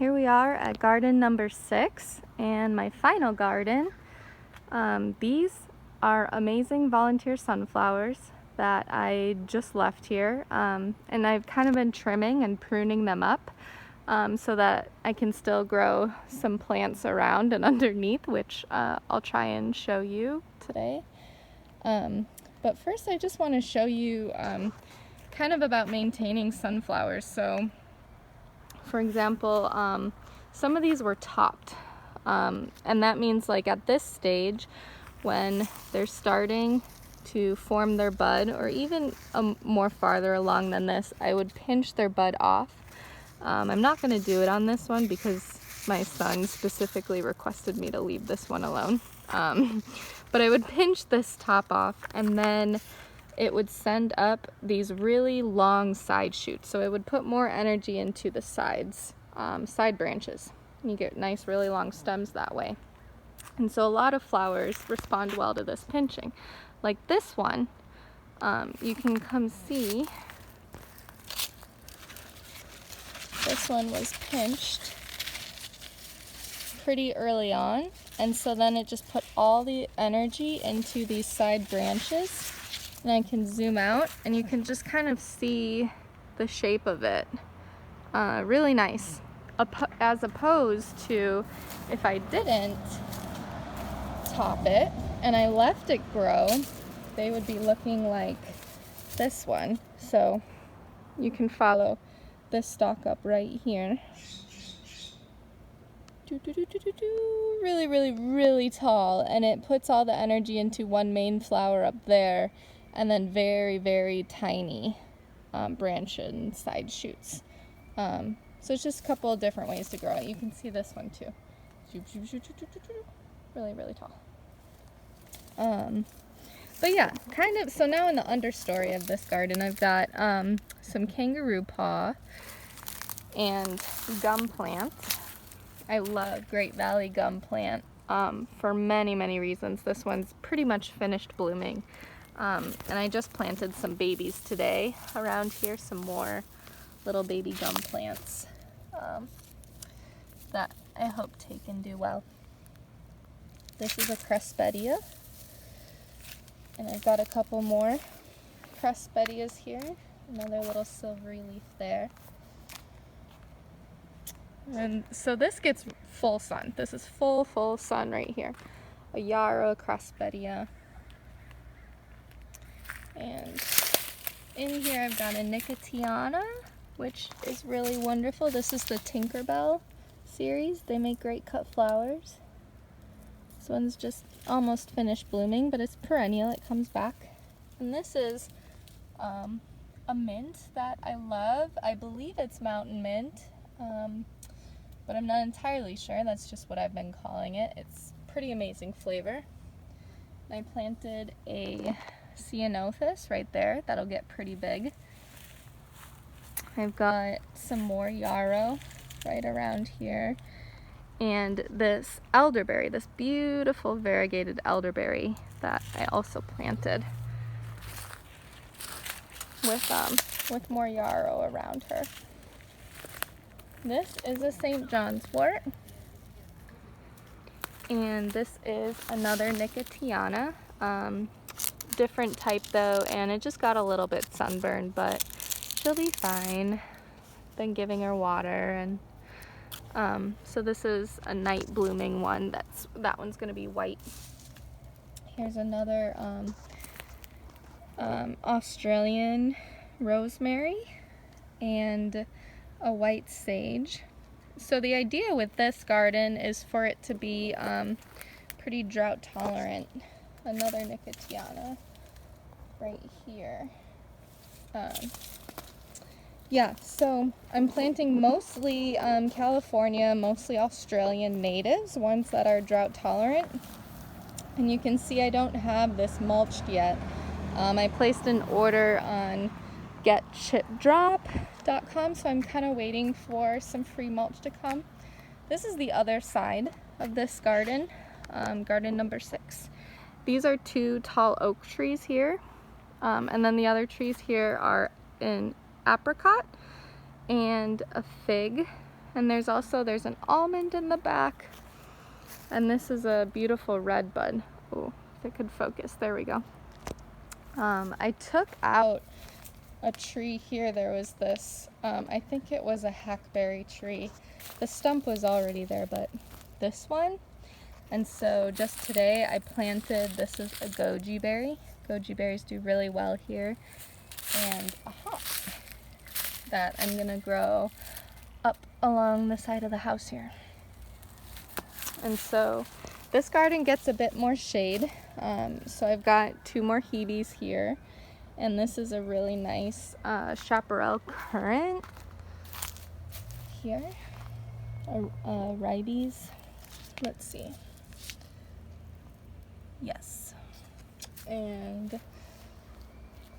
Here we are at garden number 6 and my final garden. These are amazing volunteer sunflowers that I just left here, and I've kind of been trimming and pruning them up so that I can still grow some plants around and underneath, which I'll try and show you today. But first I just want to show you kind of about maintaining sunflowers. So for example, some of these were topped, and that means like at this stage when they're starting to form their bud, or even more farther along than this, I would pinch their bud off. I'm not going to do it on this one because my son specifically requested me to leave this one alone, but I would pinch this top off, and then it would send up these really long side shoots. So it would put more energy into the sides, side branches. You get nice, really long stems that way. And so a lot of flowers respond well to this pinching. Like this one, you can come see, this one was pinched pretty early on. And so then it just put all the energy into these side branches. And I can zoom out and you can just kind of see the shape of it. Really nice. As opposed to if I didn't top it and I left it grow, they would be looking like this one. So you can follow this stalk up right here. Really, really, really tall, and it puts all the energy into one main flower up there, and then very, very tiny branch and side shoots. So it's just a couple of different ways to grow it. You can see this one too. Really, really tall. But yeah, kind of, so now in the understory of this garden, I've got some kangaroo paw and gum plants. I love Great Valley gum plant for many, many reasons. This one's pretty much finished blooming. And I just planted some babies today around here, some more little baby gum plants that I hope take and do well. This is a cressbedia, and I've got a couple more cressbedias here, another little silvery leaf there. And so this gets full sun. This is full sun right here. A yarrow, cressbedia. And in here I've got a nicotiana, which is really wonderful. This is the Tinkerbell series. They make great cut flowers. This one's just almost finished blooming, but it's perennial. It comes back. And this is a mint that I love. I believe it's mountain mint, but I'm not entirely sure. That's just what I've been calling it. It's pretty amazing flavor. And I planted a ceanothus right there. That'll get pretty big. I've got some more yarrow right around here. And this elderberry, this beautiful variegated elderberry that I also planted with more yarrow around her. This is a St. John's wort. And this is another nicotiana. Different type though, and it just got a little bit sunburned, but she'll be fine. Been giving her water, and so this is a night blooming one. That one's gonna be white. Here's another Australian rosemary and a white sage. So the idea with this garden is for it to be pretty drought tolerant. Another nicotiana right here. Yeah, so I'm planting mostly California, mostly Australian natives, ones that are drought tolerant. And you can see I don't have this mulched yet. I placed an order on getchipdrop.com, so I'm kind of waiting for some free mulch to come. This is the other side of this garden, garden number 6. These are 2 tall oak trees here, and then the other trees here are an apricot and a fig And there's an almond in the back. And this is a beautiful red bud. Oh, if it could focus, there we go. I took out a tree here. There was this, I think it was a hackberry tree. The stump was already there, but this one. And so just today I planted, this is a goji berry. Goji berries do really well here. And a hop that I'm gonna grow up along the side of the house here. And so this garden gets a bit more shade. So I've got 2 more hebes here. And this is a really nice chaparral currant here. Ribes. Let's see. Yes. And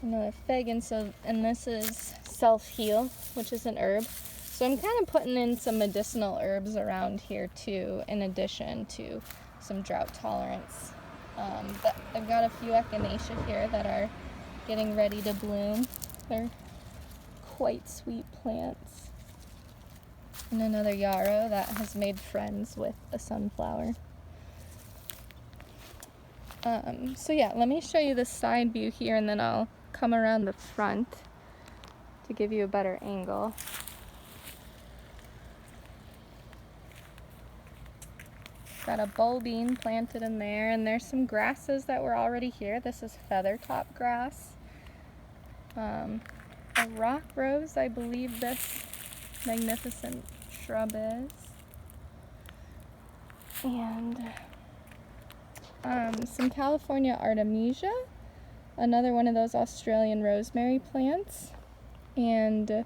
another fig. And this is self-heal, which is an herb. So I'm kind of putting in some medicinal herbs around here too, in addition to some drought tolerance. But I've got a few echinacea here that are getting ready to bloom. They're quite sweet plants. And another yarrow that has made friends with a sunflower. So yeah, let me show you the side view here, and then I'll come around the front to give you a better angle. Got a bulbine planted in there, and there's some grasses that were already here. This is feathertop grass. A rock rose, I believe this magnificent shrub is. And some California artemisia, another one of those Australian rosemary plants. And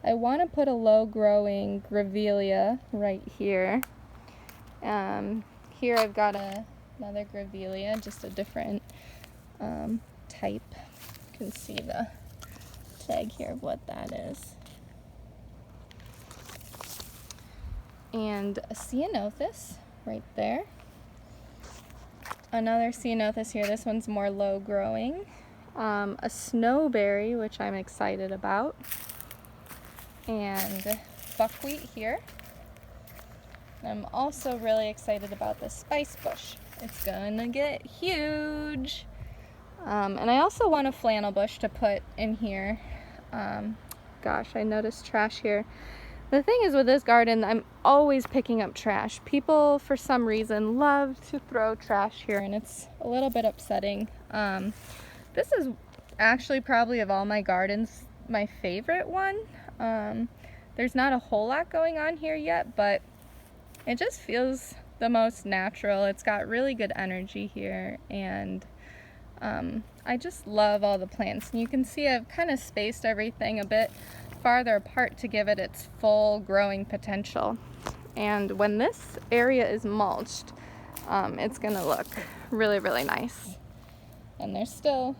I want to put a low-growing grevillea right here. Here I've got another grevillea, just a different type. You can see the tag here of what that is. And a ceanothus right there. Another ceanothus here. This one's more low-growing. A snowberry, which I'm excited about. And buckwheat here. I'm also really excited about this spice bush. It's gonna get huge. And I also want a flannel bush to put in here. Gosh, I noticed trash here. The thing is with this garden, I'm always picking up trash. People, for some reason, love to throw trash here, and it's a little bit upsetting. This is actually probably of all my gardens, my favorite one. There's not a whole lot going on here yet, but it just feels the most natural. It's got really good energy here, and I just love all the plants. And you can see I've kind of spaced everything a bit farther apart to give it its full growing potential. And when this area is mulched, it's gonna look really, really nice. And there's still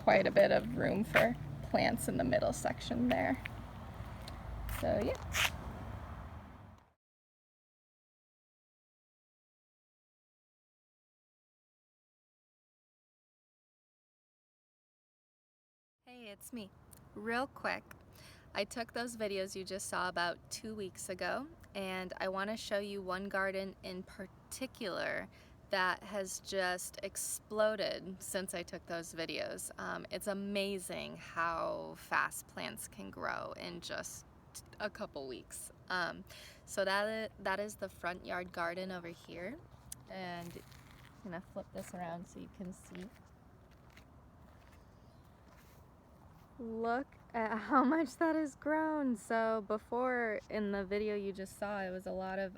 quite a bit of room for plants in the middle section there. So yeah. Hey, it's me. Real quick, I took those videos you just saw about 2 weeks ago, and I want to show you one garden in particular that has just exploded since I took those videos. It's amazing how fast plants can grow in just a couple weeks. So that is the front yard garden over here, and I'm gonna flip this around so you can see. Look at how much that has grown. So before, in the video you just saw, it was a lot of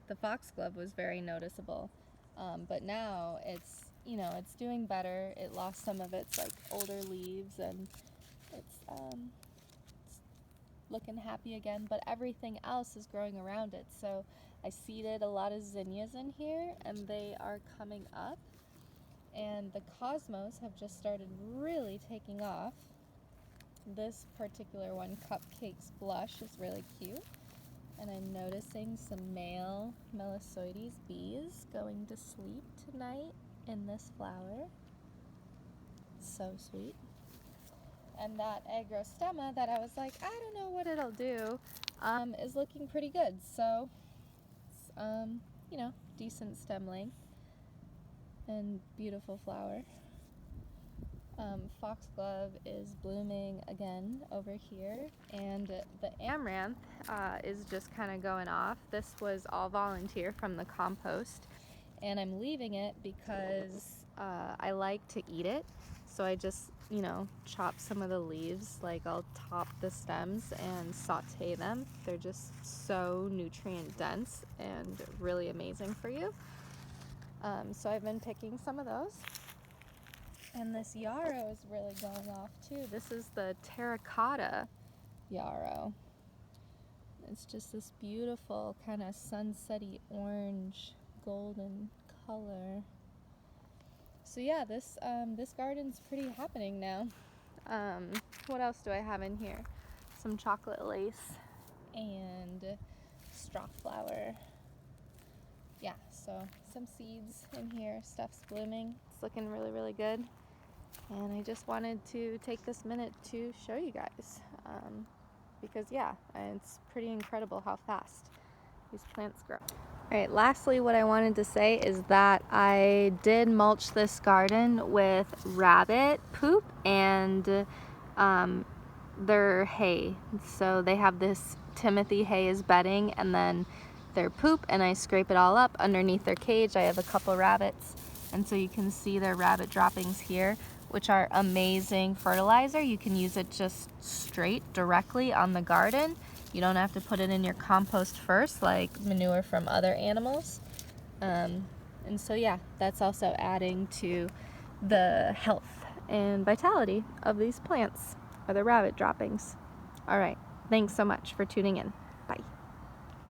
the foxglove was very noticeable, but now it's doing better. It lost some of its like older leaves, and it's looking happy again, but everything else is growing around it. So I seeded a lot of zinnias in here, and they are coming up, and the cosmos have just started really taking off. This particular one, Cupcakes Blush, is really cute. And I'm noticing some male Melissoides bees going to sleep tonight in this flower. So sweet. And that agrostema that I was like, I don't know what it'll do. is looking pretty good. So, it's, you know, decent stem length and beautiful flower. Foxglove is blooming again over here, and the amaranth is just kind of going off. This was all volunteer from the compost, and I'm leaving it because I like to eat it. So I just, you know, chop some of the leaves, like I'll top the stems and saute them. They're just so nutrient dense and really amazing for you. So I've been picking some of those. And this yarrow is really going off too. This is the Terracotta Yarrow. It's just this beautiful kind of sunsetty orange golden color. So yeah, this garden's pretty happening now. What else do I have in here? Some chocolate lace and strock flower. Yeah, so some seeds in here, stuff's blooming. It's looking really, really good. And I just wanted to take this minute to show you guys because yeah, it's pretty incredible how fast these plants grow. All right, lastly, what I wanted to say is that I did mulch this garden with rabbit poop and their hay. So they have this Timothy hay as bedding, and then their poop, and I scrape it all up underneath their cage. I have a couple rabbits, and so you can see their rabbit droppings here, which are amazing fertilizer. You can use it just straight directly on the garden. You don't have to put it in your compost first like manure from other animals. And so yeah, that's also adding to the health and vitality of these plants, or the rabbit droppings. All right, thanks so much for tuning in. Bye.